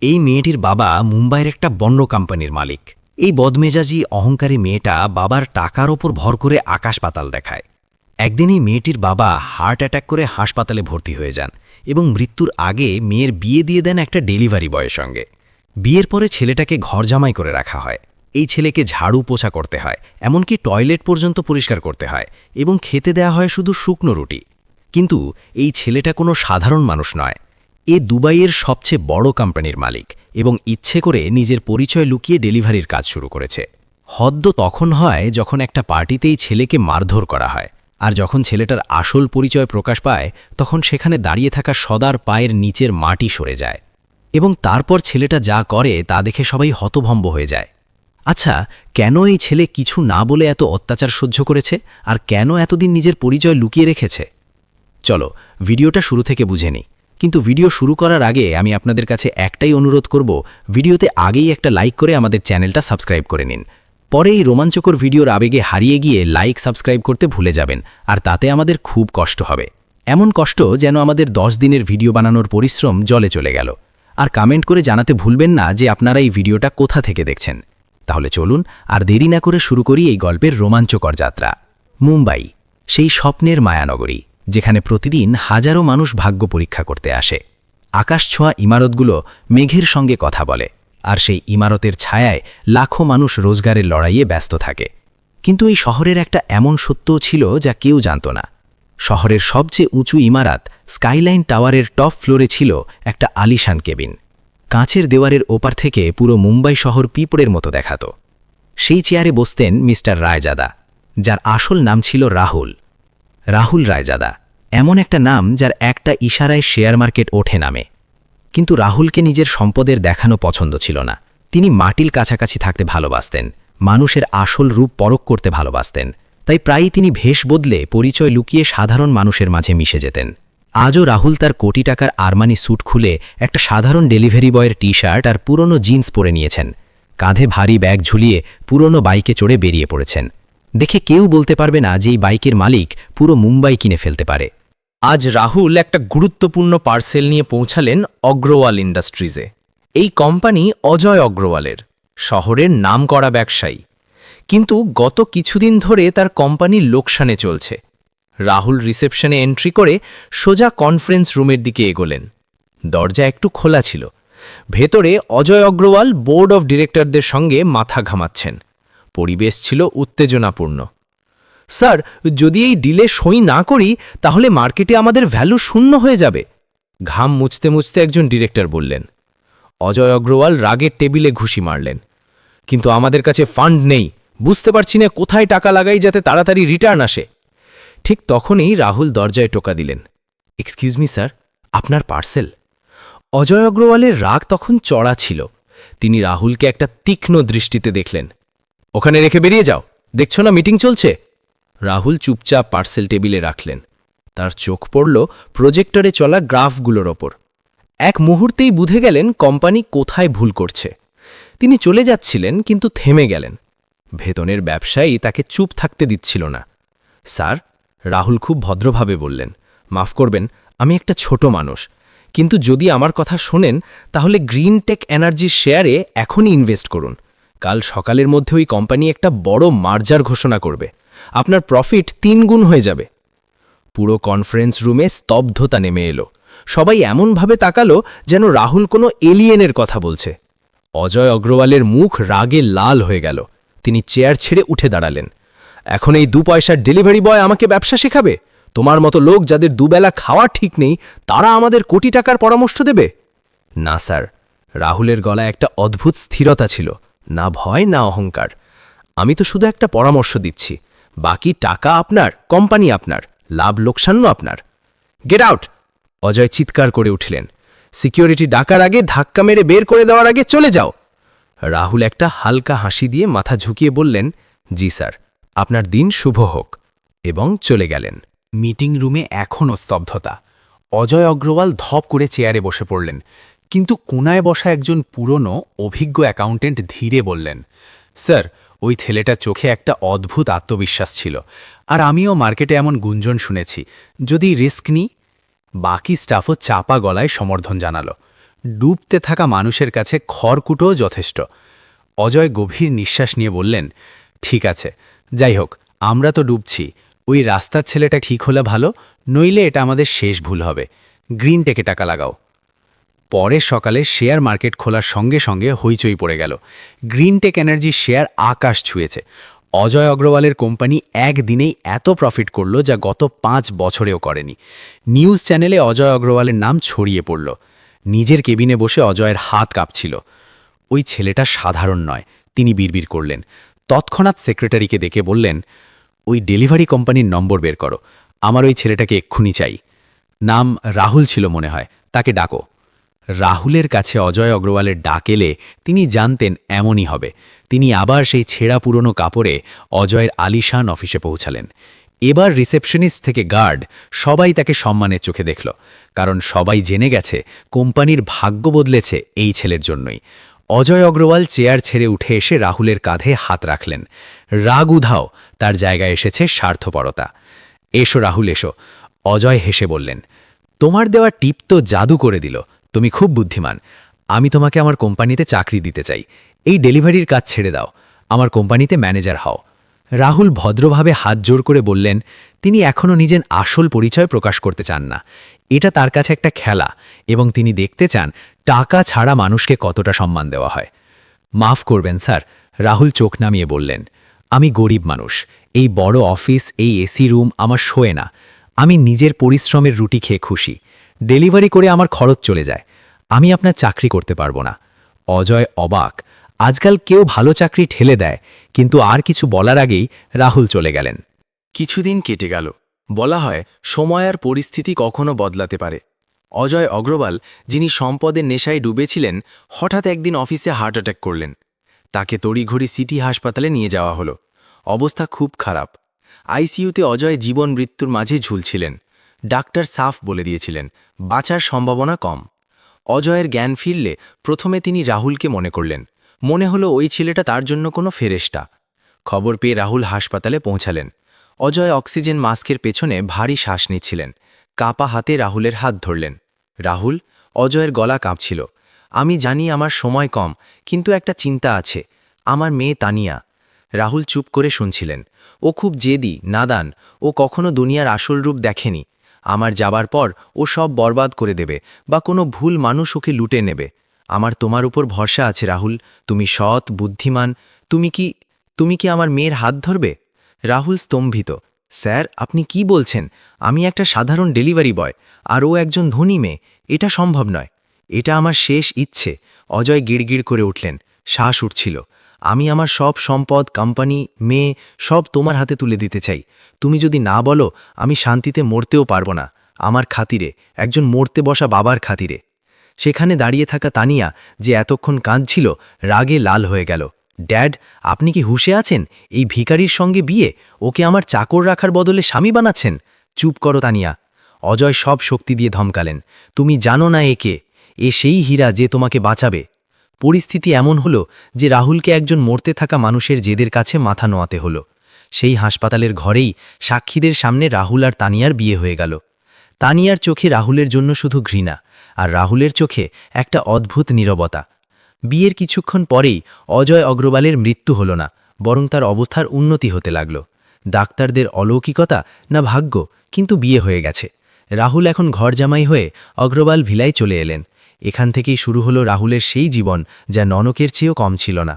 এই মেয়েটির বাবা মুম্বাইয়ের একটা বন্য কোম্পানির মালিক। এই বদমেজাজি অহংকারী মেয়েটা বাবার টাকার ওপর ভর করে আকাশ পাতাল দেখায়। একদিন এই মেয়েটির বাবা হার্ট অ্যাটাক করে হাসপাতালে ভর্তি হয়ে যান এবং মৃত্যুর আগে মেয়ের বিয়ে দিয়ে দেন একটা ডেলিভারি বয়ের সঙ্গে। বিয়ের পরে ছেলেটাকে ঘরজামাই করে রাখা হয়। এই ছেলেকে ঝাড়ু পোছা করতে হয়, এমনকি টয়লেট পর্যন্ত পরিষ্কার করতে হয় এবং খেতে দেয়া হয় শুধু শুকনো রুটি। কিন্তু এই ছেলেটা কোনো সাধারণ মানুষ নয়। এ দুবাইয়ের সবচেয়ে বড় কোম্পানির মালিক এবং ইচ্ছে করে নিজের পরিচয় লুকিয়ে ডেলিভারির কাজ শুরু করেছে। হদ্দ তখন হয় যখন একটা পার্টিতেই ছেলেকে মারধর করা হয়, আর যখন ছেলেটার আসল পরিচয় প্রকাশ পায় তখন সেখানে দাঁড়িয়ে থাকা সদার পায়ের নিচের মাটি সরে যায় এবং তারপর ছেলেটা যা করে তা দেখে সবাই হতভম্ব হয়ে যায়। আচ্ছা, কেন এই ছেলে কিছু না বলে এত অত্যাচার সহ্য করেছে আর কেন এতদিন নিজের পরিচয় লুকিয়ে রেখেছে? চলো ভিডিওটা শুরু থেকে বুঝে নিই। কিন্তু ভিডিও শুরু করার আগে আমি আপনাদের কাছে একটাই অনুরোধ করব, ভিডিওতে আগেই একটা লাইক করে আমাদের চ্যানেলটা সাবস্ক্রাইব করে নিন। পরে এই রোমাঞ্চকর ভিডিওর আবেগে হারিয়ে গিয়ে লাইক সাবস্ক্রাইব করতে ভুলে যাবেন, আর তাতে আমাদের খুব কষ্ট হবে। এমন কষ্ট যেন আমাদের 10 দিনের ভিডিও বানানোর পরিশ্রম জলে চলে গেল। আর কমেন্ট করে জানাতে ভুলবেন না যে আপনারা এই ভিডিওটা কোথা থেকে দেখছেন। তাহলে চলুন আর দেরি না করে শুরু করি এই গল্পের রোমাঞ্চকর যাত্রা। মুম্বাই, সেই স্বপ্নের মায়ানগরী যেখানে প্রতিদিন হাজারো মানুষ ভাগ্য পরীক্ষা করতে আসে। আকাশছোঁয়া ইমারতগুলো মেঘের সঙ্গে কথা বলে, আর সেই ইমারতের ছায়ায় লাখো মানুষ রোজগারের লড়াইয়ে ব্যস্ত থাকে। কিন্তু এই শহরের একটা এমন সত্যও ছিল যা কেউ জানত না। শহরের সবচেয়ে উঁচু ইমারত স্কাইলাইন টাওয়ারের টপ ফ্লোরে ছিল একটা আলিশান কেবিন। কাঁচের দেওয়ারের ওপার থেকে পুরো মুম্বাই শহর পিঁপড়ের মতো দেখাত। সেই চেয়ারে বসতেন মিস্টার রায়জাদা, যার আসল নাম ছিল রাহুল। রাহুল রায়জাদা এমন একটা নাম যার একটা ইশারায় শেয়ার মার্কেট ওঠে নামে। কিন্তু রাহুলকে নিজের সম্পদের দেখানো পছন্দ ছিল না। তিনি মাটির কাছাকাছি থাকতে ভালোবাসতেন, মানুষের আসল রূপ পরখ করতে ভালোবাসতেন। তাই প্রায়ই তিনি ভেষ বদলে পরিচয় লুকিয়ে সাধারণ মানুষের মাঝে মিশে যেতেন। আজও রাহুল তার কোটি টাকার আরমানি স্যুট খুলে একটা সাধারণ ডেলিভারি বয়ের টি-শার্ট আর পুরনো জিন্স পরে নিয়েছেন। কাঁধে ভারী ব্যাগ ঝুলিয়ে পুরনো বাইকে চড়ে বেরিয়ে পড়েছেন। দেখে কেউ বলতে পারবে না যে এই বাইকের মালিক পুরো মুম্বাই কিনে ফেলতে পারে। আজ রাহুল একটা গুরুত্বপূর্ণ পার্সেল নিয়ে পৌঁছালেন অগ্রওয়াল ইন্ডাস্ট্রিজে। এই কোম্পানি অজয় অগ্রওয়ালের, শহরের নামকরা ব্যবসায়ী। কিন্তু গত কিছুদিন ধরে তার কোম্পানি লোকসানে চলছে। রাহুল রিসেপশনে এন্ট্রি করে সোজা কনফারেন্স রুমের দিকে এগোলেন। দরজা একটু খোলা ছিল। ভেতরে অজয় অগ্রওয়াল বোর্ড অফ ডিরেক্টরদের সঙ্গে মাথা ঘামাচ্ছেন। পরিবেশ ছিল উত্তেজনাপূর্ণ। স্যার, যদি এই ডিলে সই না করি তাহলে মার্কেটে আমাদের ভ্যালু শূন্য হয়ে যাবে, ঘাম মুছতে মুছতে একজন ডিরেক্টর বললেন। অজয় অগ্রওয়াল রাগের টেবিলে ঘুষি মারলেন। কিন্তু আমাদের কাছে ফান্ড নেই, বুঝতে পারছি না কোথায় টাকা লাগাই যাতে তাড়াতাড়ি রিটার্ন আসে। ঠিক তখনই রাহুল দরজায় টোকা দিলেন। এক্সকিউজ মি স্যার, আপনার পার্সেল। অজয় অগ্রওয়ালের রাগ তখন চড়া ছিল। তিনি রাহুলকে একটা তীক্ষ্ণ দৃষ্টিতে দেখলেন। ওখানে রেখে বেরিয়ে যাও, দেখছো না মিটিং চলছে। রাহুল চুপচাপ পার্সেল টেবিলে রাখলেন। তার চোখ পড়ল প্রজেক্টরে চলা গ্রাফগুলোর ওপর। এক মুহূর্তেই বুঝে গেলেন কোম্পানি কোথায় ভুল করছে। তিনি চলে যাচ্ছিলেন, কিন্তু থেমে গেলেন। ভেতনের ব্যবসায়ী তাকে চুপ থাকতে দিচ্ছিল না। স্যার, রাহুল খুব ভদ্রভাবে বললেন, মাফ করবেন, আমি একটা ছোট মানুষ, কিন্তু যদি আমার কথা শোনেন তাহলে গ্রিন টেক এনার্জির শেয়ারে এখনই ইনভেস্ট করুন। কাল সকালের মধ্যে ওই কোম্পানি একটা বড় মার্জার ঘোষণা করবে, আপনার প্রফিট 3 গুণ হয়ে যাবে। পুরো কনফারেন্স রুমে স্তব্ধতা নেমে এলো। সবাই এমনভাবে তাকালো যেন রাহুল কোনো এলিয়েনের কথা বলছে। অজয় অগ্রওয়ালের মুখ রাগে লাল হয়ে গেল। তিনি চেয়ার ছেড়ে উঠে দাঁড়ালেন। এখন এই 2 পয়সার ডেলিভারি বয় আমাকে ব্যবসা শেখাবে? তোমার মতো লোক যাদের দুবেলা খাওয়া ঠিক নেই, তারা আমাদের কোটি টাকার পরামর্শ দেবে? না স্যার। রাহুলের গলায় একটা অদ্ভুত স্থিরতা ছিল, না ভয় না অহংকার। আমি তো শুধু একটা পরামর্শ দিচ্ছি, বাকি টাকা আপনার, কোম্পানি আপনার, লাভ লোকসান আপনার। Get out! অজয় চিৎকার করে উঠলেন। সিকিউরিটি ডাকার আগে, ধাক্কা মেরে বের করে দেওয়ার আগে চলে যাও। রাহুল একটা হালকা হাসি দিয়ে মাথা ঝুঁকিয়ে বললেন, জি স্যার, আপনার দিন শুভ হোক, এবং চলে গেলেন। মিটিং রুমে এখনও স্তব্ধতা। অজয় অগ্রওয়াল ধপ করে চেয়ারে বসে পড়লেন, কিন্তু কোনায় বসা একজন পুরনো অভিজ্ঞ অ্যাকাউন্টেন্ট ধীরে বললেন, স্যার, ওই ছেলেটার চোখে একটা অদ্ভুত আত্মবিশ্বাস ছিল, আর আমিও মার্কেটে এমন গুঞ্জন শুনেছি, যদি রিস্ক নিই। বাকি স্টাফও চাপা গলায় সমর্থন জানালো। ডুবতে থাকা মানুষের কাছে খড়কুটোও যথেষ্ট। অজয় গভীর নিঃশ্বাস নিয়ে বললেন, ঠিক আছে, যাই হোক, আমরা তো ডুবছি, ওই রাস্তার ছেলেটা ঠিক হলে ভালো, নইলে এটা আমাদের শেষ ভুল হবে। গ্রিন টেকে টাকা লাগাও। পরের সকালে শেয়ার মার্কেট খোলার সঙ্গে সঙ্গে হইচই পড়ে গেল। গ্রিন টেক এনার্জির শেয়ার আকাশ ছুঁয়েছে। অজয় অগ্রওয়ালের কোম্পানি একদিনেই এত প্রফিট করল যা গত 5 বছরেও করেনি। নিউজ চ্যানেলে অজয় অগ্রওয়ালের নাম ছড়িয়ে পড়ল। নিজের কেবিনে বসে অজয়ের হাত কাঁপছিল। ওই ছেলেটা সাধারণ নয়, তিনি বিড়বিড় করলেন। তৎক্ষণাৎ সেক্রেটারিকে ডেকে বললেন, ওই ডেলিভারি কোম্পানির নম্বর বের করো, আমার ওই ছেলেটাকে এক্ষুনি চাই। নাম রাহুল ছিল মনে হয়, তাকে ডাকো। রাহুলের কাছে অজয় অগ্রওয়ালের ডাক এলে তিনি জানতেন এমনই হবে। তিনি আবার সেই ছেঁড়া পুরনো কাপড়ে অজয়ের আলিশান অফিসে পৌঁছালেন। এবার রিসেপশনিস্ট থেকে গার্ড সবাই তাকে সম্মানের চোখে দেখল, কারণ সবাই জেনে গেছে কোম্পানির ভাগ্য বদলেছে এই ছেলের জন্যই। অজয় অগ্রওয়াল চেয়ার ছেড়ে উঠে এসে রাহুলের কাঁধে হাত রাখলেন। রাগ উধাও, তার জায়গায় এসেছে স্বার্থপরতা। এসো রাহুল, এসো। অজয় হেসে বললেন, তোমার দেওয়া টিপ তো জাদু করে দিল, তুমি খুব বুদ্ধিমান। আমি তোমাকে আমার কোম্পানিতে চাকরি দিতে চাই। এই ডেলিভারির কাজ ছেড়ে দাও, আমার কোম্পানিতে ম্যানেজার হও। রাহুল ভদ্রভাবে হাত জোর করে বললেন, তিনি এখনও নিজের আসল পরিচয় প্রকাশ করতে চান না। এটা তার কাছে একটা খেলা, এবং তিনি দেখতে চান টাকা ছাড়া মানুষকে কতটা সম্মান দেওয়া হয়। মাফ করবেন স্যার, রাহুল চোখ নামিয়ে বললেন, আমি গরিব মানুষ, এই বড় অফিস, এই এসি রুম আমার শোয়ে না। আমি নিজের পরিশ্রমের রুটি খেয়ে খুশি। ডেলিভারি করে আমার খরচ চলে যায়, আমি আপনার চাকরি করতে পারবো না। অজয় অবাক। আজকাল কেউ ভালো চাকরি ঠেলে দেয়, কিন্তু আর কিছু বলার আগেই রাহুল চলে গেলেন। কিছুদিন কেটে গেল। বলা হয় সময় আর পরিস্থিতি কখনো বদলাতে পারে। অজয় অগ্রওয়াল, যিনি সম্পদের নেশায় ডুবেছিলেন, হঠাৎ একদিন অফিসে হার্ট অ্যাটাক করলেন। তাকে তড়িঘড়ি সিটি হাসপাতালে নিয়ে যাওয়া হলো। অবস্থা খুব খারাপ। আইসিইউতে অজয় জীবন মৃত্যুর মাঝে ঝুলছিলেন। ডাক্তার সাফ বলে দিয়েছিলেন বাঁচার সম্ভাবনা কম। অজয়ের জ্ঞান ফিরলে প্রথমে তিনি রাহুলকে মনে করলেন। মনে হলো ওই ছেলেটা তার জন্য কোনো ফেরেশতা। খবর পেয়ে রাহুল হাসপাতালে পৌঁছালেন। অজয় অক্সিজেন মাস্কের পেছনে ভারী শ্বাস নিচ্ছিলেন। কাপা হাতে রাহুলের হাত ধরলেন। রাহুল, অজয়ের গলা কাঁপছিল। আমি জানি আমার সময় কম, কিন্তু একটা চিন্তা আছে, আমার মেয়ে তানিয়া। রাহুল চুপ করে শুনছিলেন। ও খুব জেদি, নাদান, ও কখনো দুনিয়ার আসল রূপ দেখেনি। আমার যাবার পর ও সব বরবাদ করে দেবে, বা কোনো ভুল মানুষ ওকে লুটে নেবে। আমার তোমার উপর ভরসা আছে রাহুল, তুমি সৎ, বুদ্ধিমান। তুমি কি আমার মেয়ের হাত ধরবে? রাহুল স্তম্ভিত। স্যার, আপনি কি বলছেন? আমি একটা সাধারণ ডেলিভারি বয়, আর ও একজন ধনী মেয়ে। এটা সম্ভব নয়। এটা আমার শেষ ইচ্ছে। অজয় গিড়গিড় করে উঠলেন। শ্বাস উঠছিল। আমি আমার সব সম্পদ, কোম্পানি, মেয়ে সব তোমার হাতে তুলে দিতে চাই। তুমি যদি না বলো, আমি শান্তিতে মরতেও পারবো না। আমার খাতিরে, একজন মরতে বসা বাবার খাতিরে। সেখানে দাঁড়িয়ে থাকা তানিয়া, যে এতক্ষণ কাঁদছিল, রাগে লাল হয়ে গেল। ড্যাড, আপনি কি হুঁশে আছেন? এই ভিখারির সঙ্গে বিয়ে, ওকে আমার চাকর রাখার বদলে স্বামী বানাচ্ছেন? চুপ করো তানিয়া। অজয় সব শক্তি দিয়ে ধমকালেন। তুমি জানো না একে, এ সেই হীরা যে তোমাকে বাঁচাবে। পরিস্থিতি এমন হলো যে রাহুলকে একজন মরতে থাকা মানুষের জেদের কাছে মাথা নোয়াতে হলো। সেই হাসপাতালের ঘরেই সাক্ষীদের সামনে রাহুল আর তানিয়ার বিয়ে হয়ে গেল। তানিয়ার চোখে রাহুলের জন্য শুধু ঘৃণা, আর রাহুলের চোখে একটা অদ্ভুত নীরবতা। বিয়ের কিছুক্ষণ পরেই অজয় অগ্রওয়ালের মৃত্যু হল না, বরং তার অবস্থার উন্নতি হতে লাগল। ডাক্তারদের অলৌকিকতা না ভাগ্য, কিন্তু বিয়ে হয়ে গেছে। রাহুল এখন ঘরজামাই হয়ে অগ্রওয়াল ভিলায় চলে এলেন। এখান থেকেই শুরু হলো রাহুলের সেই জীবন যা ননকের চেয়েও কম ছিল না।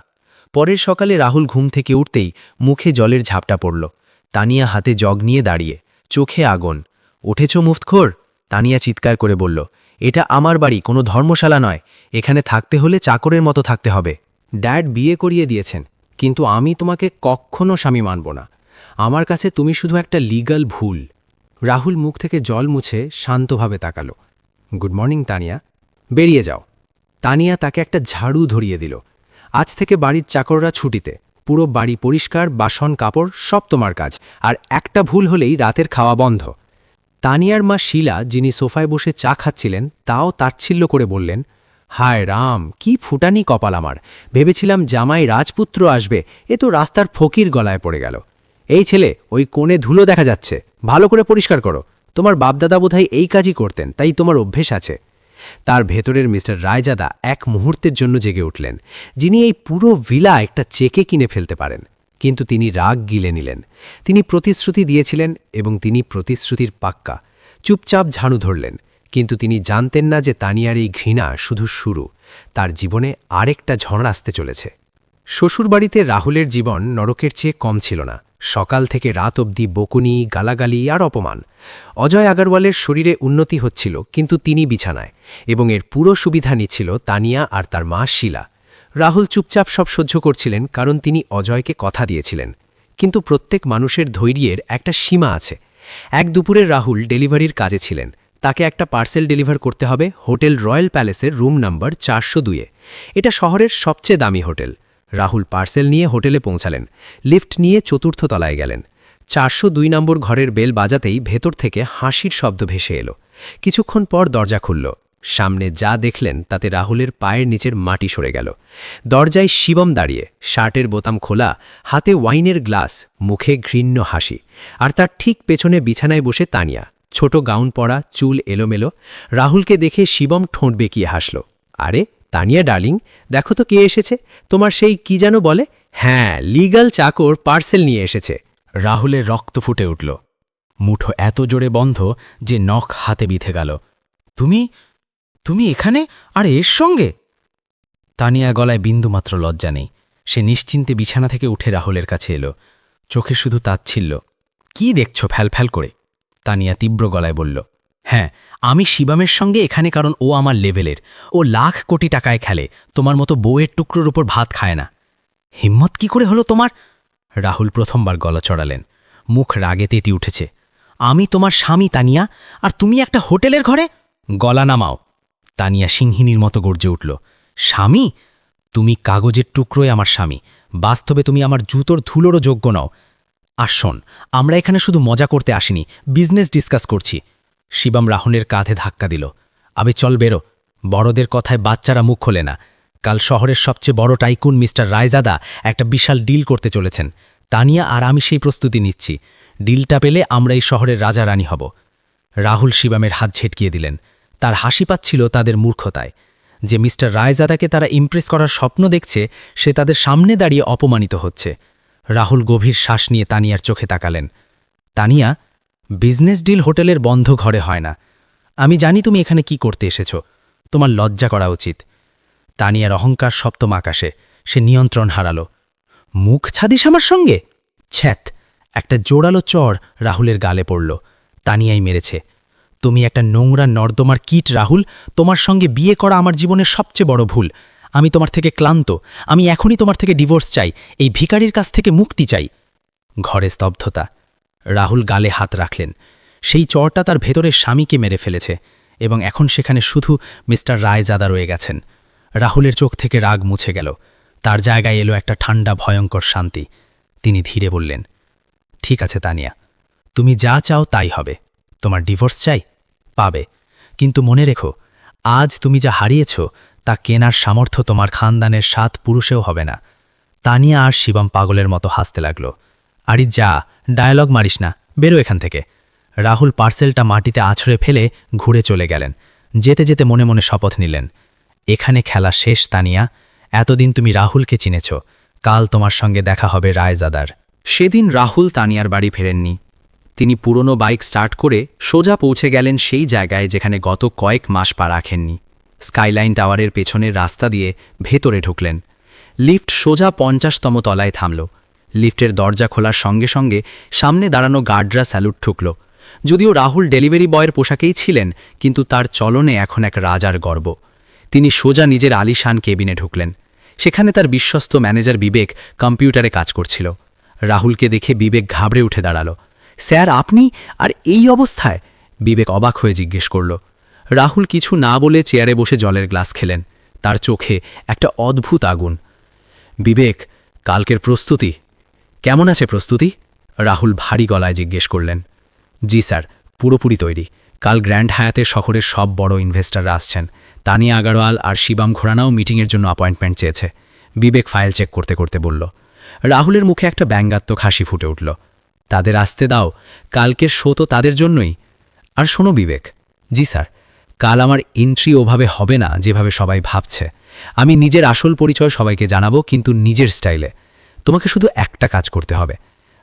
পরের সকালে রাহুল ঘুম থেকে উঠতেই মুখে জলের ঝাপটা পড়ল। তানিয়া হাতে জগ নিয়ে দাঁড়িয়ে, চোখে আগুন। উঠেছ মুফতখোর? তানিয়া চিৎকার করে বলল, এটা আমার বাড়ি, কোনো ধর্মশালা নয়। এখানে থাকতে হলে চাকরের মতো থাকতে হবে। ড্যাড বিয়ে করিয়ে দিয়েছেন, কিন্তু আমি তোমাকে কখনো স্বামী মানব না। আমার কাছে তুমি শুধু একটা লিগ্যাল ভুল। রাহুল মুখ থেকে জল মুছে শান্তভাবে তাকালো। গুড মর্নিং তানিয়া, বেরিয়ে যাও। তানিয়া তাকে একটা ঝাড়ু ধরিয়ে দিল। আজ থেকে বাড়ির চাকররা ছুটিতে, পুরো বাড়ি পরিষ্কার, বাসন কাপড় সব তোমার কাজ, আর একটা ভুল হলেই রাতের খাওয়া বন্ধ। তানিয়ার মা শিলা, যিনি সোফায় বসে চা খাচ্ছিলেন, তাও তাচ্ছিল্য করে বললেন, হায় রাম, কি ফুটানি কপাল আমার। ভেবেছিলাম জামাই রাজপুত্র আসবে, এ তো রাস্তার ফকির গলায় পড়ে গেল। এই ছেলে, ওই কোণে ধুলো দেখা যাচ্ছে, ভালো করে পরিষ্কার করো। তোমার বাপদাদা বোধহয় এই কাজই করতেন, তাই তোমার অভ্যেস আছে। তার ভেতরের মিস্টার রায়জাদা এক মুহূর্তের জন্য জেগে উঠলেন, যিনি এই পুরো ভিলা একটা চেকে কিনে ফেলতে পারেন। কিন্তু তিনি রাগ গিলে নিলেন। তিনি প্রতিশ্রুতি দিয়েছিলেন এবং তিনি প্রতিশ্রুতির পাক্কা। চুপচাপ ঝাড়ু ধরলেন, কিন্তু তিনি জানতেন না যে তানিয়ার এই ঘৃণা শুধু শুরু। তার জীবনে আরেকটা ঝড় আসতে চলেছে। শ্বশুরবাড়িতে রাহুলের জীবন নরকের চেয়ে কম ছিল না। সকাল থেকে রাত অবধি বকুনি, গালাগালি আর অপমান। অজয় আগরওয়ালের শরীরে উন্নতি হচ্ছিল, কিন্তু তিনি বিছানায়, এবং এর পুরো সুবিধা নিচ্ছিল তানিয়া আর তার মা শিলা। রাহুল চুপচাপ সব সহ্য করছিলেন, কারণ তিনি অজয়কে কথা দিয়েছিলেন। কিন্তু প্রত্যেক মানুষের ধৈর্যের একটা সীমা আছে। এক দুপুরে রাহুল ডেলিভারির কাজে ছিলেন। তাকে একটা পার্সেল ডেলিভার করতে হবে হোটেল রয়্যাল প্যালেসের রুম নাম্বার 402-এ। এটা শহরের সবচেয়ে দামি হোটেল। রাহুল পার্সেল নিয়ে হোটেলে পৌঁছালেন। লিফট নিয়ে 4র্থ তলায় গেলেন। 402 নম্বর ঘরের বেল বাজাতেই ভেতর থেকে হাসির শব্দ ভেসে এলো। কিছুক্ষণ পর দরজা খুলল। সামনে যা দেখলেন তাতে রাহুলের পায়ের নিচের মাটি সরে গেল। দরজায় শিবম দাঁড়িয়ে, শার্টের বোতাম খোলা, হাতে ওয়াইনের গ্লাস, মুখে ঘৃণ্য হাসি। আর তার ঠিক পেছনে বিছানায় বসে তানিয়া, ছোট গাউন পরা, চুল এলোমেলো। রাহুলকে দেখে শিবম ঠোঁট বেঁকিয়ে হাসল। আরে তানিয়া ডার্লিং, দেখো তো কে এসেছে। তোমার সেই কি যেন বলে, হ্যাঁ, লিগ্যাল চাকর পার্সেল নিয়ে এসেছে। রাহুলের রক্ত ফুটে উঠল। মুঠো এত জোরে বন্ধ যে নখ হাতে বিঁধে গেল। তুমি তুমি এখানে, আর এর সঙ্গে? তানিয়া গলায় বিন্দুমাত্র লজ্জা নেই। সে নিশ্চিন্তে বিছানা থেকে উঠে রাহুলের কাছে এলো। চোখে শুধু তাচ্ছিল্য। কি দেখছ ফ্যালফ্যাল করে? তানিয়া তীব্র গলায় বলল, হ্যাঁ, আমি শিবামের সঙ্গে এখানে, কারণ ও আমার লেভেলের। ও লাখ কোটি টাকায় খেলে, তোমার মতো বউয়ের টুকরোর উপর ভাত খায় না। হিম্মত কি করে হলো তোমার? রাহুল প্রথমবার গলা চড়ালেন। মুখ রাগে তেতি উঠেছে। আমি তোমার স্বামী তানিয়া, আর তুমি একটা হোটেলের ঘরে? গলা নামাও। তানিয়া সিংহিনীর মতো গর্জে উঠল। স্বামী? তুমি কাগজের টুকরোয় আমার স্বামী। বাস্তবে তুমি আমার জুতোর ধুলোরও যোগ্য নও। আর শোন, আমরা এখানে শুধু মজা করতে আসিনি, বিজনেস ডিসকাস করছি। শিবম রাহুলের কাঁধে ধাক্কা দিল। আবে চল বেরো। বড়দের কথায় বাচ্চারা মুখ খোলে না। কাল শহরের সবচেয়ে বড় টাইকুন মিস্টার রায়জাদা একটা বিশাল ডিল করতে চলেছেন। তানিয়া আর আমি সেই প্রস্তুতি নিচ্ছি। ডিলটা পেলে আমরা এই শহরের রাজা রানী হব। রাহুল শিবমের হাত ঝেটকিয়ে দিলেন। তার হাসি পাচ্ছিল তাদের মূর্খতায়। যে মিস্টার রায়জাদাকে তারা ইমপ্রেস করার স্বপ্ন দেখছে, সে তাদের সামনে দাঁড়িয়ে অপমানিত হচ্ছে। রাহুল গভীর শ্বাস নিয়ে তানিয়ার চোখে তাকালেন। তানিয়া, বিজনেস ডিল হোটেলের বন্ধ ঘরে হয় না। আমি জানি তুমি এখানে কি করতে এসেছ। তোমার লজ্জা করা উচিত। তানিয়ার অহংকার সপ্তম আকাশে। সে নিয়ন্ত্রণ হারালো। মুখ ছাদিস আমার সঙ্গে? ছ্যাত! একটা জোরালো চর রাহুলের গালে পড়ল। তানিয়াই মেরেছে। তুমি একটা নোংরা নর্দমার কীট রাহুল। তোমার সঙ্গে বিয়ে করা আমার জীবনের সবচেয়ে বড় ভুল। আমি তোমার থেকে ক্লান্ত। আমি এখনই তোমার থেকে ডিভোর্স চাই। এই ভিখারির কাছ থেকে মুক্তি চাই। ঘরে স্তব্ধতা। রাহুল গালে হাত রাখলেন। সেই চরটা তার ভেতরের স্বামীকে মেরে ফেলেছে, এবং এখন সেখানে শুধু মিস্টার রায়জাদা রয়ে গেছেন। রাহুলের চোখ থেকে রাগ মুছে গেল। তার জায়গায় এলো একটা ঠান্ডা ভয়ঙ্কর শান্তি। তিনি ধীরে বললেন, ঠিক আছে তানিয়া, তুমি যা চাও তাই হবে। তোমার ডিভোর্স চাই? পাবে। কিন্তু মনে রেখো, আজ তুমি যা হারিয়েছ তা কেনার সামর্থ্য তোমার খানদানের 7 পুরুষেও হবে না। তানিয়া আর শিবম পাগলের মতো হাসতে লাগল। আরে যা, ডায়ালগ মারিস না, বেরো এখান থেকে। রাহুল পার্সেলটা মাটিতে আছড়ে ফেলে ঘুরে চলে গেলেন। যেতে যেতে মনে মনে শপথ নিলেন, এখানে খেলা শেষ তানিয়া। এতদিন তুমি রাহুলকে চিনেছ, কাল তোমার সঙ্গে দেখা হবে রায়জাদার। সেদিন রাহুল তানিয়ার বাড়ি ফেরেননি। তিনি পুরনো বাইক স্টার্ট করে সোজা পৌঁছে গেলেন সেই জায়গায় যেখানে গত কয়েক মাস পা রাখেননি। স্কাইলাইন টাওয়ারের পেছনের রাস্তা দিয়ে ভেতরে ঢুকলেন। লিফট সোজা 50তম তলায় থামল। লিফটের দরজা খোলার সঙ্গে সঙ্গে সামনে দাঁড়ানো গার্ডরা স্যালুট ঠুকল। যদিও রাহুল ডেলিভারি বয়ের পোশাকেই ছিলেন, কিন্তু তার চলনে এখন এক রাজার গর্ব। তিনি সোজা নিজের আলিশান কেবিনে ঢুকলেন। সেখানে তার বিশ্বস্ত ম্যানেজার বিবেক কম্পিউটারে কাজ করছিল। রাহুলকে দেখে বিবেক ঘাবড়ে উঠে দাঁড়াল। স্যার, আপনি? আর এই অবস্থায়? বিবেক অবাক হয়ে জিজ্ঞেস করল। রাহুল কিছু না বলে চেয়ারে বসে জলের গ্লাস খেলেন। তার চোখে একটা অদ্ভুত আগুন। বিবেক, কালকের প্রস্তুতি কেমন আছে? প্রস্তুতি? রাহুল ভারী গলায় জিজ্ঞেস করলেন। জি স্যার, পুরোপুরি তৈরি। কাল গ্র্যান্ড হায়াতের শহরের সব বড় ইনভেস্টাররা আসছেন। তানিয়া আগরওয়াল আর শিবম ঘোরানাও মিটিংয়ের জন্য অ্যাপয়েন্টমেন্ট চেয়েছে। বিবেক ফাইল চেক করতে করতে বলল। রাহুলের মুখে একটা ব্যঙ্গাত্মক হাসি ফুটে উঠল। তাদের আসতে দাও, কালকের শো তো তাদের জন্যই। আর শোনো বিবেক। জি স্যার। কাল আমার এন্ট্রি ওভাবে হবে না যেভাবে সবাই ভাবছে। আমি নিজের আসল পরিচয় সবাইকে জানাবো, কিন্তু নিজের স্টাইলে। তোমাকে শুধু একটা কাজ করতে হবে।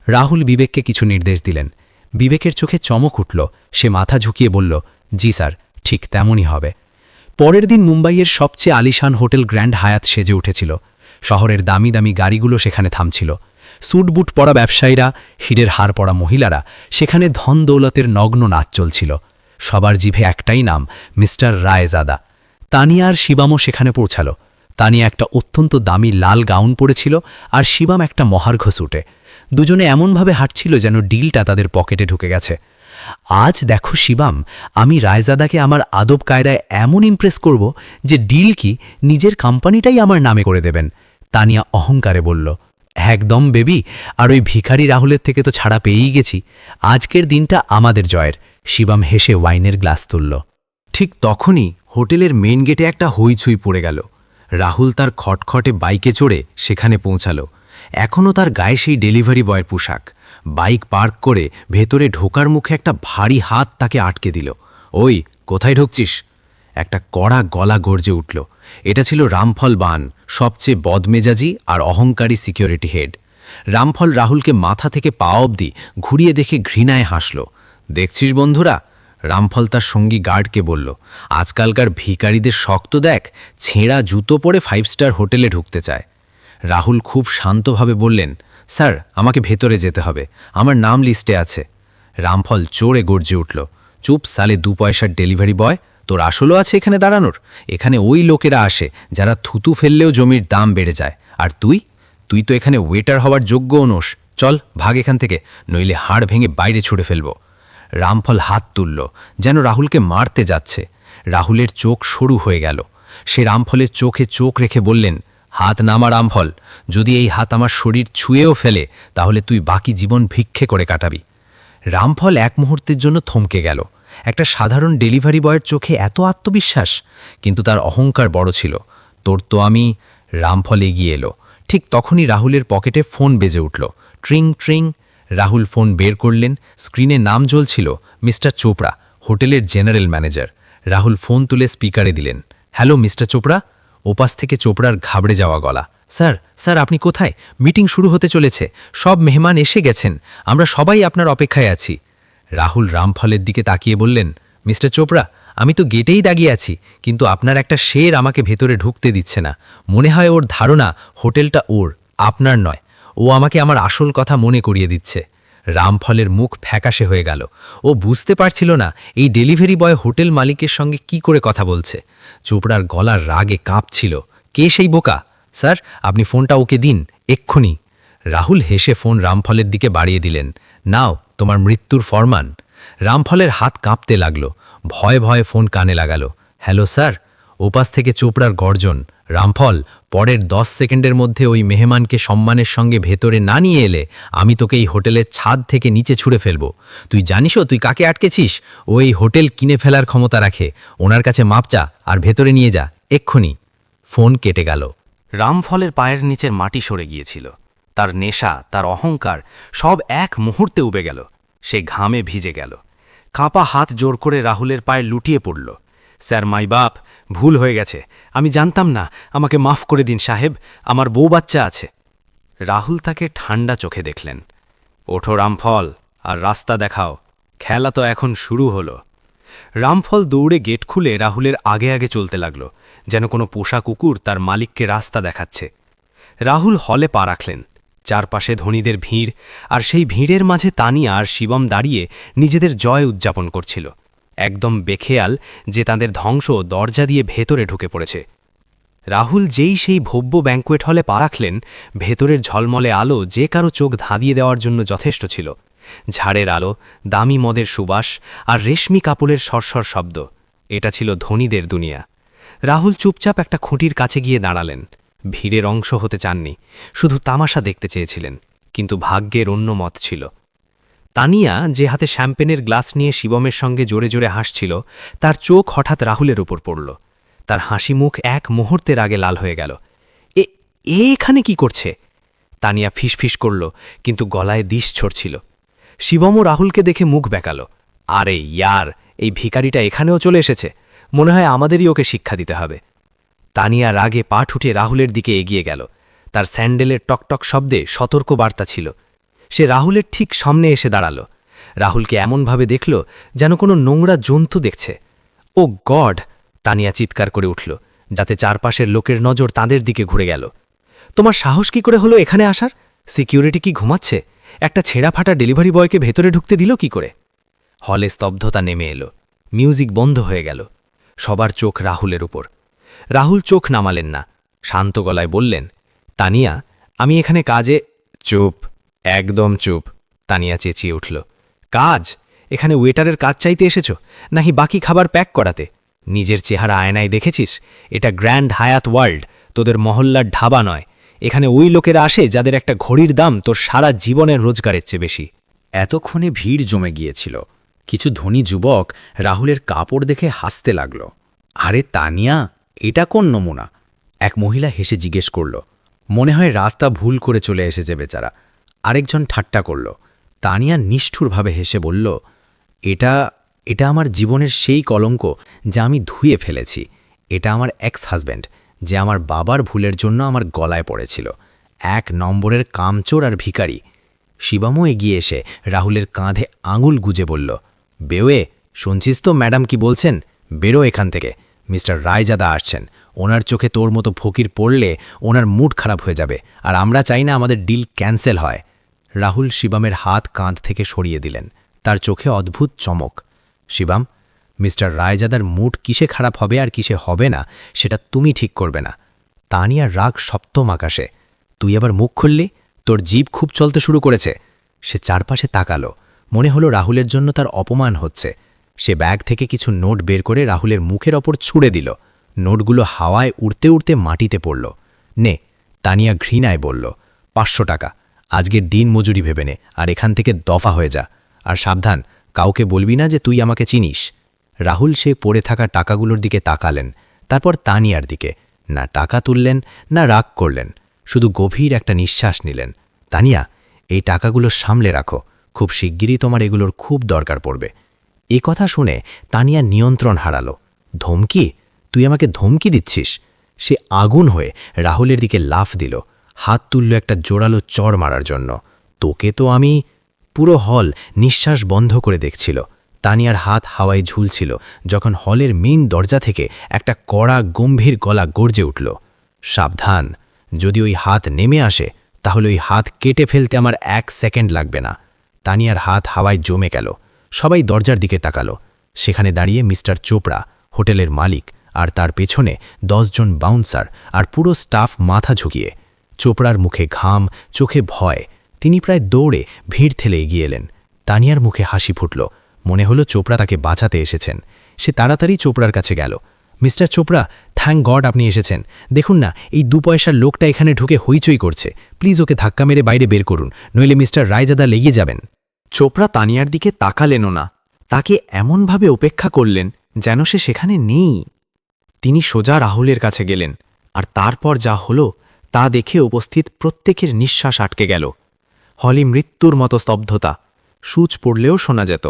রাহুল বিবেককে কিছু নির্দেশ দিলেন। বিবেকের চোখে চমক উঠল। সে মাথা ঝুঁকিয়ে বলল, জি স্যার, ঠিক তেমনই হবে। পরের দিন মুম্বাইয়ের সবচেয়ে আলিশান হোটেল গ্র্যান্ড হায়াত সেজে উঠেছিল। শহরের দামি দামি গাড়িগুলো সেখানে থামছিল। স্যুট বুট পরা ব্যবসায়ীরা, হীরের হার পরা মহিলারা, সেখানে ধন দৌলতের নগ্ন নাচ চলছিল। সবার জিভে একটাই নাম, মিস্টার রায়জাদা। তানিয়া আর শিবামও সেখানে পৌঁছালো। তানিয়া একটা অত্যন্ত দামি লাল গাউন পরেছিল, আর শিবাম একটা মহার্ঘ স্যুটে। দুজনে এমনভাবে হাঁটছিল যেন ডিলটা তাদের পকেটে ঢুকে গেছে। আজ দেখো শিবাম, আমি রায়জাদাকে আমার আদব কায়দায় এমন ইমপ্রেস করব যে ডিল কি নিজের কোম্পানিটাই আমার নামে করে দেবেন, তানিয়া অহংকারে বলল। একদম বেবি, আর ওই ভিখারি রাহুলের থেকে তো ছাড়া পেয়েই গেছি। আজকের দিনটা আমাদের জয়ের। শিবাম হেসে ওয়াইনের গ্লাস তুলল। ঠিক তখনই হোটেলের মেন গেটে একটা হইচই পড়ে গেল। রাহুল তার খটখটে বাইকে চড়ে সেখানে পৌঁছালো। এখনও তার গায়ে সেই ডেলিভারি বয়ের পোশাক। বাইক পার্ক করে ভেতরে ঢোকার মুখে একটা ভারী হাত তাকে আটকে দিল। ওই, কোথায় ঢুকছিস? একটা কড়া গলা গর্জে উঠল। এটা ছিল রামফল বান, সবচেয়ে বদমেজাজি আর অহংকারী সিকিউরিটি হেড। রামফল রাহুলকে মাথা থেকে পা অবধি ঘুরিয়ে দেখে ঘৃণায় হাসল। দেখছিস বন্ধুরা, রামফল তার সঙ্গী গার্ডকে বলল, আজকালকার ভিখারিদের শক্ত দেখ, ছেঁড়া জুতো পরে 5 স্টার হোটেলে ঢুকতে চায়। রাহুল খুব শান্তভাবে বললেন, স্যার, আমাকে ভেতরে যেতে হবে, আমার নাম লিস্টে আছে। রামফল চড়ে গর্জে উঠল, চুপ সালে 2 পয়সার ডেলিভারি বয়, তোর আসলও আছে এখানে দাঁড়ানোর? এখানে ওই লোকেরা আসে যারা থুতু ফেললেও জমির দাম বেড়ে যায়, আর তুই তো এখানে ওয়েটার হওয়ার যোগ্যও নোস। চল ভাগ এখান থেকে, নইলে হাড় ভেঙে বাইরে ছুড়ে ফেলব। রামফল হাত তুলল, যেন রাহুলকে মারতে যাচ্ছে। রাহুলের চোখ সরু হয়ে গেল। সে রামফলের চোখে চোখ রেখে বললেন, হাত নামা রামফল, যদি এই হাত আমার শরীর ছুঁয়েও ফেলে তাহলে তুই বাকি জীবন ভিক্ষে করে কাটাবি। রামফল এক মুহূর্তের জন্য থমকে গেল। একটা সাধারণ ডেলিভারি বয়ের চোখে এত আত্মবিশ্বাস, কিন্তু তার অহংকার বড় ছিল। তোর তো আমি। রামফল এগিয়ে এলো। ঠিক তখনই রাহুলের পকেটে ফোন বেজে উঠল। ট্রিং ট্রিং। রাহুল ফোন বের করলেন। স্ক্রিনে নাম জ্বলছিল, মিস্টার চোপড়া, হোটেলের জেনারেল ম্যানেজার। রাহুল ফোন তুলে স্পিকারে দিলেন। Hello mister Chopra. ওপাশ থেকে চোপড়ার ঘাবড়ে যাওয়া গলা। স্যার আপনি কোথায়? মিটিং শুরু হতে চলেছে, সব মেহমান এসে গেছেন, আমরা সবাই আপনার অপেক্ষায় আছি। রাহুল রামফলের দিকে তাকিয়ে বললেন, মিস্টার চোপড়া, আমি তো গেটেই দাঁড়িয়ে আছি, কিন্তু আপনার একটা শের আমাকে ভেতরে ঢুকতে দিচ্ছে না। মনে হয় ওর ধারণা হোটেলটা ওর, আপনার নয়। ও আমাকে আমার আসল কথা মনে করিয়ে দিচ্ছে। রামফলের মুখ ফ্যাকাশে হয়ে গেল। ও বুঝতে পারছিল না এই ডেলিভারি বয় হোটেল মালিকের সঙ্গে কি করে কথা বলছে। চোপড়ার গলার রাগে কাঁপছিল। কে সেই বোকা? স্যার, আপনি ফোনটা ওকে দিন, এক্ষুনি। রাহুল হেসে ফোন রামফলের দিকে বাড়িয়ে দিলেন। নাও তোমার মৃত্যুর ফরমান। রামফলের হাত কাঁপতে লাগল। ভয়ে ভয়ে ফোন কানে লাগালো। Hello sir. ওপাশ থেকে চোপড়ার গর্জন। রামফল, পরের 10 সেকেন্ডের মধ্যে ওই মেহমানকে সম্মানের সঙ্গে ভেতরে না নিয়ে এলে আমি তোকে এই হোটেলের ছাদ থেকে নিচে ছুঁড়ে ফেলব। তুই জানিসও তুই কাকে আটকেছিস? ও এই হোটেল কিনে ফেলার ক্ষমতা রাখে। ওনার কাছে মাপ চা আর ভেতরে নিয়ে যা, এক্ষুনি। ফোন কেটে গেল। রামফলের পায়ের নিচের মাটি সরে গিয়েছিল। তার নেশা, তার অহংকার সব এক মুহূর্তে উবে গেল। সে ঘামে ভিজে গেল। কাঁপা হাত জোর করে রাহুলের পায়ে লুটিয়ে পড়ল। স্যার, মাই বাপ, ভুল হয়ে গেছে, আমি জানতাম না, আমাকে মাফ করে দিন সাহেব, আমার বউ বাচ্চা আছে। রাহুল তাকে ঠান্ডা চোখে দেখলেন। ওঠো রামফল, আর রাস্তা দেখাও, খেলা তো এখন শুরু হলো। রামফল দৌড়ে গেট খুলে রাহুলের আগে আগে চলতে লাগল, যেন কোনো পোষা কুকুর তার মালিককে রাস্তা দেখাচ্ছে। রাহুল হলে পা রাখলেন। চারপাশে ধনীদের ভিড়, আর সেই ভিড়ের মাঝে তানিয়া আর শিবম দাঁড়িয়ে নিজেদের জয় উদযাপন করছিল, একদম বেখেয়াল যে তাদের ধ্বংস দরজা দিয়ে ভেতরে ঢুকে পড়েছে। রাহুল যেই সেই ভব্য ব্যাঙ্কুয়েট হলে পা রাখলেন, ভেতরের ঝলমলে আলো যে কারো চোখ ধাঁধিয়ে দেওয়ার জন্য যথেষ্ট ছিল। ঝাড়ের আলো, দামি মদের সুবাস, আর রেশমি কাপড়ের সরসর শব্দ। এটা ছিল ধনীদের দুনিয়া। রাহুল চুপচাপ একটা খুঁটির কাছে গিয়ে দাঁড়ালেন। ভিড়ের অংশ হতে চাননি, শুধু তামাশা দেখতে চেয়েছিলেন, কিন্তু ভাগ্যের অন্য মত ছিল। তানিয়া, যে হাতে শ্যাম্পেনের গ্লাস নিয়ে শিবমের সঙ্গে জোরে জোরে হাসছিল, তার চোখ হঠাৎ রাহুলের উপর পড়ল। তার হাসি মুখ এক মুহূর্তের আগে লাল হয়ে গেল। এখানে কি করছে? তানিয়া ফিসফিস করল, কিন্তু গলায় দিশ ছড়ছিল। শিবমও রাহুলকে দেখে মুখ বেঁকাল। আরে ইয়ার, এই ভিখারিটা এখানেও চলে এসেছে। মনে হয় আমাদেরই ওকে শিক্ষা দিতে হবে। তানিয়া রাগে পা ঠুটে রাহুলের দিকে এগিয়ে গেল। তার স্যান্ডেলের টকটক শব্দে সতর্ক বার্তা ছিল। সে রাহুলের ঠিক সামনে এসে দাঁড়াল। রাহুলকে এমনভাবে দেখল যেন কোনো নোংরা জন্তু দেখছে। ও গড! তানিয়া চিৎকার করে উঠল, যাতে চারপাশের লোকের নজর তাদের দিকে ঘুরে গেল। তোমার সাহস কি করে হলো এখানে আসার? সিকিউরিটি কি ঘুমাচ্ছে? একটা ছেঁড়া ফাটা ডেলিভারি বয়কে ভেতরে ঢুকতে দিল কি করে? হলে স্তব্ধতা নেমে এলো। মিউজিক বন্ধ হয়ে গেল। সবার চোখ রাহুলের উপর। রাহুল চোখ নামালেন না, শান্ত গলায় বললেন, তানিয়া, আমি এখানে কাজে। চুপ, একদম চুপ। তানিয়া চেঁচিয়ে উঠল, কাজ? এখানে ওয়েটারের কাজ চাইতে এসেছ, নাকি বাকি খাবার প্যাক করাতে? নিজের চেহারা আয়নায় দেখেছিস? এটা গ্র্যান্ড হায়াত ওয়ার্ল্ড, তোদের মহল্লার ঢাবা নয়। এখানে ওই লোকেরা আসে যাদের একটা ঘড়ির দাম তোর সারা জীবনের রোজগারের চেয়ে বেশি। এতক্ষণে ভিড় জমে গিয়েছিল। কিছু ধনী যুবক রাহুলের কাপড় দেখে হাসতে লাগল। আরে তানিয়া, এটা কোন নমুনা? এক মহিলা হেসে জিজ্ঞেস করল। মনে হয় রাস্তা ভুল করে চলে এসেছে বেচারা। আরেকজন ঠাট্টা করল। তানিয়া নিষ্ঠুরভাবে হেসে বলল, এটা এটা আমার জীবনের সেই কলঙ্ক যা আমি ধুয়ে ফেলেছি। এটা আমার এক্স হাজব্যান্ড, যে আমার বাবার ভুলের জন্য আমার গলায় পড়েছিল। 1 নম্বরের কামচোর আর ভিখারি। শিবমও এগিয়ে এসে রাহুলের কাঁধে আঙুল গুজে বলল, বেওয়ে, শুনছিস তো ম্যাডাম কি বলছেন? বেরো এখান থেকে। মিস্টার রায়জাদা আসছেন। ওনার চোখে তোর মতো ফকির পড়লে ওনার মুড খারাপ হয়ে যাবে, আর আমরা চাই না আমাদের ডিল ক্যান্সেল হয়। রাহুল শিবমের হাত কাঁধ থেকে সরিয়ে দিলেন। তার চোখে অদ্ভুত চমক। শিবম, মিস্টার রায়জাদার মুড কিসে খারাপ হবে আর কিসে হবে না সেটা তুমি ঠিক করবে না। তানিয়ার রাগ সপ্তম আকাশে। তুই আবার মুখ খুললি? তোর জিভ খুব চলতে শুরু করেছে। সে চারপাশে তাকালো। মনে হলো রাহুলের জন্য তার অপমান হচ্ছে। সে ব্যাগ থেকে কিছু নোট বের করে রাহুলের মুখের ওপর ছুঁড়ে দিল। নোটগুলো হাওয়ায় উড়তে উড়তে মাটিতে পড়ল। নে, তানিয়া ঘৃণায় বলল, 500 টাকা। আজকের দিন মজুরি ভেবে নে, আর এখান থেকে দফা হয়ে যা। আর সাবধান, কাউকে বলবি না যে তুই আমাকে চিনিস। রাহুল সে পড়ে থাকা টাকাগুলোর দিকে তাকালেন, তারপর তানিয়ার দিকে। না টাকা তুললেন, না রাগ করলেন, শুধু গভীর একটা নিঃশ্বাস নিলেন। তানিয়া, এই টাকাগুলো সামলে রাখো, খুব শিগগিরই তোমার এগুলোর খুব দরকার পড়বে। এ কথা শুনে তানিয়া নিয়ন্ত্রণ হারালো। ধমকি? তুই আমাকে ধমকি দিচ্ছিস? সে আগুন হয়ে রাহুলের দিকে লাফ দিল, হাত তুলল একটা জোরালো চড় মারার জন্য। তোকে তো আমি। পুরো হল নিঃশ্বাস বন্ধ করে দেখছিল। তানিয়ার হাত হাওয়ায় ঝুলছিল যখন হলের মেইন দরজা থেকে একটা কড়া গম্ভীর গলা গর্জে উঠল, সাবধান, যদি ওই হাত নেমে আসে তাহলে ওই হাত কেটে ফেলতে আমার 1 সেকেন্ড লাগবে না। তানিয়ার হাত হাওয়ায় জমে গেল। সবাই দরজার দিকে তাকালো। সেখানে দাঁড়িয়ে মিস্টার চোপড়া, হোটেলের মালিক, আর তার পেছনে 10 জন বাউন্সার আর পুরো স্টাফ মাথা ঝুঁকিয়ে। চোপড়ার মুখে ঘাম, চোখে ভয়। তিনি প্রায় দৌড়ে ভিড় ঠেলে এগিয়ে এলেন। তানিয়ার মুখে হাসি ফুটল। মনে হলো চোপড়া তাকে বাঁচাতে এসেছেন। সে তাড়াতাড়ি চোপড়ার কাছে গেল। মিস্টার চোপড়া, থ্যাঙ্ক গড আপনি এসেছেন। দেখুন না, এই 2 পয়সার লোকটা এখানে ঢুকে হইচই করছে। প্লিজ ওকে ধাক্কা মেরে বাইরে বের করুন, নইলে মিস্টার রায়জাদা লেগে যাবেন। চোপড়া তানিয়ার দিকে তাকালেনও না। তাকে এমনভাবে উপেক্ষা করলেন যেন সে সেখানে নেই। তিনি সোজা রাহুলের কাছে গেলেন, আর তারপর যা হলো তা দেখে উপস্থিত প্রত্যেকের নিঃশ্বাস আটকে গেল। হলি মৃত্যুর মতো স্তব্ধতা। সূচ পড়লেও শোনা যেত।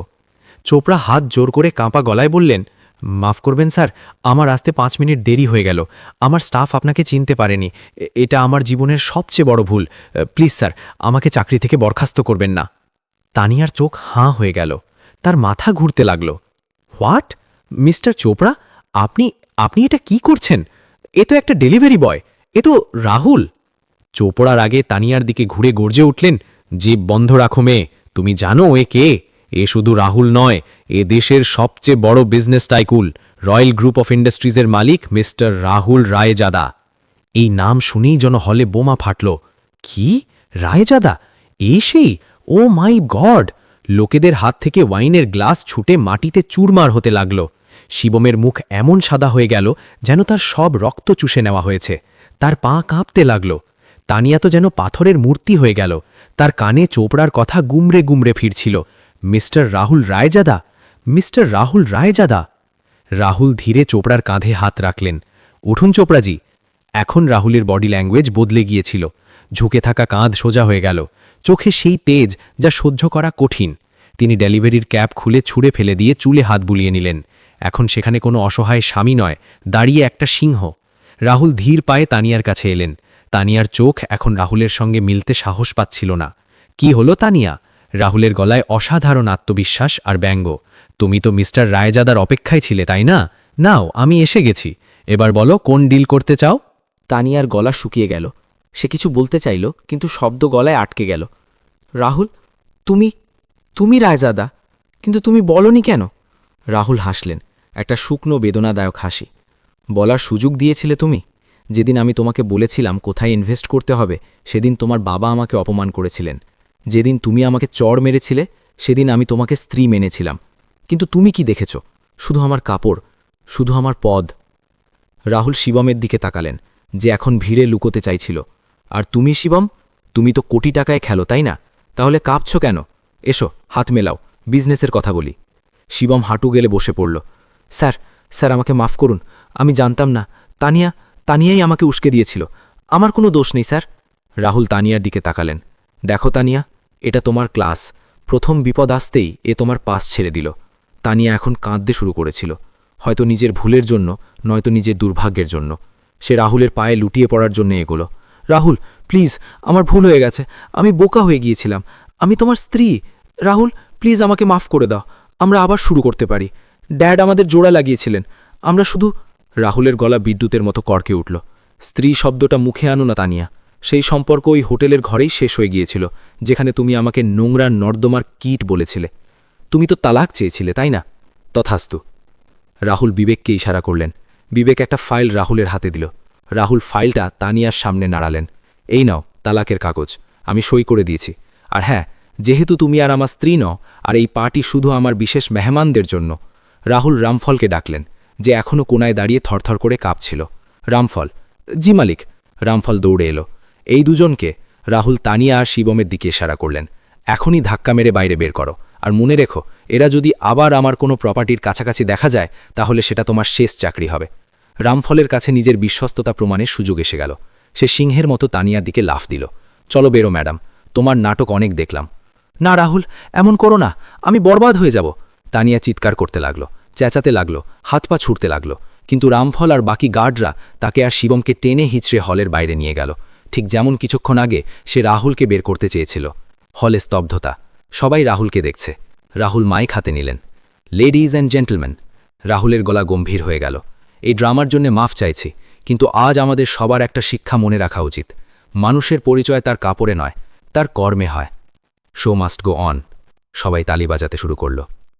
চোপড়া হাত জোর করে কাঁপা গলায় বললেন, মাফ করবেন স্যার, আমার আসতে 5 মিনিট দেরি হয়ে গেল। আমার স্টাফ আপনাকে চিনতে পারেনি। এটা আমার জীবনের সবচেয়ে বড় ভুল। প্লিজ স্যার, আমাকে চাকরি থেকে বরখাস্ত করবেন না। তানিয়ার চোখ হাঁ হয়ে গেল। তার মাথা ঘুরতে লাগল। হোয়াট? মিস্টার চোপড়া, আপনি এটা কি করছেন? এ তো একটা ডেলিভারি বয়, এ তো রাহুল। চোপড়ার আগে তানিয়ার দিকে ঘুরে গর্জে উঠলেন, জিভ বন্ধ রাখো মেয়ে, তুমি জানো এ কে? এ শুধু রাহুল নয়, এ দেশের সবচেয়ে বড় business tycoon, royal group of ইন্ডাস্ট্রিজের মালিক মিস্টার রাহুল রায়জাদা। এই নাম শুনেই যেন হলে বোমা ফাটল। কি? রায়জাদা? এই সেই? ও মাই গড! লোকেদের হাত থেকে ওয়াইনের গ্লাস ছুটে মাটিতে চুরমার হতে লাগল। শিবমের মুখ এমন সাদা হয়ে গেল যেন তার সব রক্ত চুষে নেওয়া হয়েছে। তার পা কাঁপতে লাগল। তানিয়া তো যেন পাথরের মূর্তি হয়ে গেল। তার কানে চোপড়ার কথা গুমরে গুমরে ফিরছিল। Mister Rahul Raizada, mister Rahul Raizada. রাহুল ধীরে চোপড়ার কাঁধে হাত রাখলেন। উঠুন চোপড়াজি। এখন রাহুলের বডি ল্যাঙ্গুয়েজ বদলে গিয়েছিল। ঝুঁকে থাকা কাঁধ সোজা হয়ে গেল, চোখে সেই তেজ যা সহ্য করা কঠিন। তিনি ডেলিভারির ক্যাপ খুলে ছুঁড়ে ফেলে দিয়ে চুলে হাত বুলিয়ে নিলেন। এখন সেখানে কোনো অসহায় স্বামী নয়, দাঁড়িয়ে একটা সিংহ। রাহুল ধীর পায়ে তানিয়ার কাছে এলেন। তানিয়ার চোখ এখন রাহুলের সঙ্গে মিলতে সাহস পাচ্ছিল না। কি হলো তানিয়া? রাহুলের গলায় অসাধারণ আত্মবিশ্বাস আর ব্যঙ্গ। তুমি তো মিস্টার রায়জাদার অপেক্ষায় ছিলে, তাই না? নাও, আমি এসে গেছি। এবার বলো, কোন ডিল করতে চাও? তানিয়ার গলা শুকিয়ে গেল। সে কিছু বলতে চাইল, কিন্তু শব্দ গলায় আটকে গেল। রাহুল, তুমি রায়জাদা, কিন্তু তুমি বলনি কেন? রাহুল হাসলেন, একটা শুকনো বেদনাদায়ক হাসি। বলার সুযোগ দিয়েছিলে তুমি। যেদিন আমি তোমাকে বলেছিলাম কোথায় ইনভেস্ট করতে হবে, সেদিন তোমার বাবা আমাকে অপমান করেছিলেন। যেদিন তুমি আমাকে চড় মেরেছিলে, সেদিন আমি তোমাকে স্ত্রী মেনেছিলাম। কিন্তু তুমি কি দেখেছ? শুধু আমার কাপড়, শুধু আমার পদ। রাহুল শিবমের দিকে তাকালেন, যে এখন ভিড়ে লুকোতে চাইছিল। আর তুমি শিবম, তুমি তো কোটি টাকায় খেলো, তাই না? তাহলে কাঁপছ কেন? এসো, হাত মেলাও, বিজনেসের কথা বলি। শিবম হাঁটু গেলে বসে পড়ল। স্যার আমাকে মাফ করুন, আমি জানতাম না। তানিয়াই আমাকে উস্কে দিয়েছিল। আমার কোনো দোষ নেই স্যার। রাহুল তানিয়ার দিকে তাকালেন। দেখো তানিয়া, এটা তোমার ক্লাস। প্রথম বিপদ আসতেই এ তোমার পাস ছেড়ে দিল। তানিয়া এখন কাঁদতে শুরু করেছিল, হয়তো নিজের ভুলের জন্য, নয়তো নিজের দুর্ভাগ্যের জন্য। সে রাহুলের পায়ে লুটিয়ে পড়ার জন্য এগোলো। রাহুল, প্লিজ, আমার ভুল হয়ে গেছে। আমি বোকা হয়ে গিয়েছিলাম। আমি তোমার স্ত্রী। রাহুল, প্লিজ আমাকে মাফ করে দাও। আমরা আবার শুরু করতে পারি। ড্যাড আমাদের জোড়া লাগিয়েছিলেন। আমরা শুধু... রাহুলের গলা বিদ্যুতের মতো কড়কে উঠল। স্ত্রী শব্দটা মুখে আনো না তানিয়া। সেই সম্পর্ক ওই হোটেলের ঘরেই শেষ হয়ে গিয়েছিল, যেখানে তুমি আমাকে নোংরা নর্দমার কীট বলেছিলে। তুমি তো তালাক চেয়েছিলে, তাই না? তথাস্তু। রাহুল বিবেককে ইশারা করলেন। বিবেক একটা ফাইল রাহুলের হাতে দিল। রাহুল ফাইলটা তানিয়ার সামনে নাড়ালেন। এই নাও তালাকের কাগজ, আমি সই করে দিয়েছি। আর হ্যাঁ, যেহেতু তুমি আর আমার স্ত্রী নও, আর এই পার্টি শুধু আমার বিশেষ মেহমানদের জন্য। রাহুল রামফলকে ডাকলেন, যে এখনও কোনায় দাঁড়িয়ে থরথর করে কাঁপছিল। রামফল, জি মালিক। রামফল দৌড়ে এলো। এই দুজনকে, রাহুল তানিয়া আর শিবমের দিকে ইশারা করলেন, এখনই ধাক্কা মেরে বাইরে বের করো। আর মনে রেখো, এরা যদি আবার আমার কোনো প্রপার্টির কাছাকাছি দেখা যায়, তাহলে সেটা তোমার শেষ চাকরি হবে। রামফলের কাছে নিজের বিশ্বস্ততা প্রমাণের সুযোগ এসে গেল। সে সিংহের মতো তানিয়ার দিকে লাফ দিল। চলো বেরো ম্যাডাম, তোমার নাটক অনেক দেখলাম। না রাহুল, এমন করো না, আমি বরবাদ হয়ে যাব। তানিয়া চিৎকার করতে লাগলো, চেঁচাতে লাগলো, হাত পা ছুটতে লাগলো। কিন্তু রামফল আর বাকি গার্ডরা তাকে আর শিবমকে টেনে হিঁচড়ে হলের বাইরে নিয়ে গেল, ঠিক যেমন কিছুক্ষণ আগে সে রাহুলকে বের করতে চেয়েছিল। হলে স্তব্ধতা। সবাই রাহুলকে দেখছে। রাহুল মাইক হাতে নিলেন। Ladies and gentleman. রাহুলের গলা গম্ভীর হয়ে গেল। এই ড্রামার জন্য মাফ চাইছি, কিন্তু আজ আমাদের সবার একটা শিক্ষা মনে রাখা উচিত। মানুষের পরিচয় তার কাপড়ে নয়, তার কর্মে হয়। Show must go on. সবাই তালি বাজাতে শুরু করল।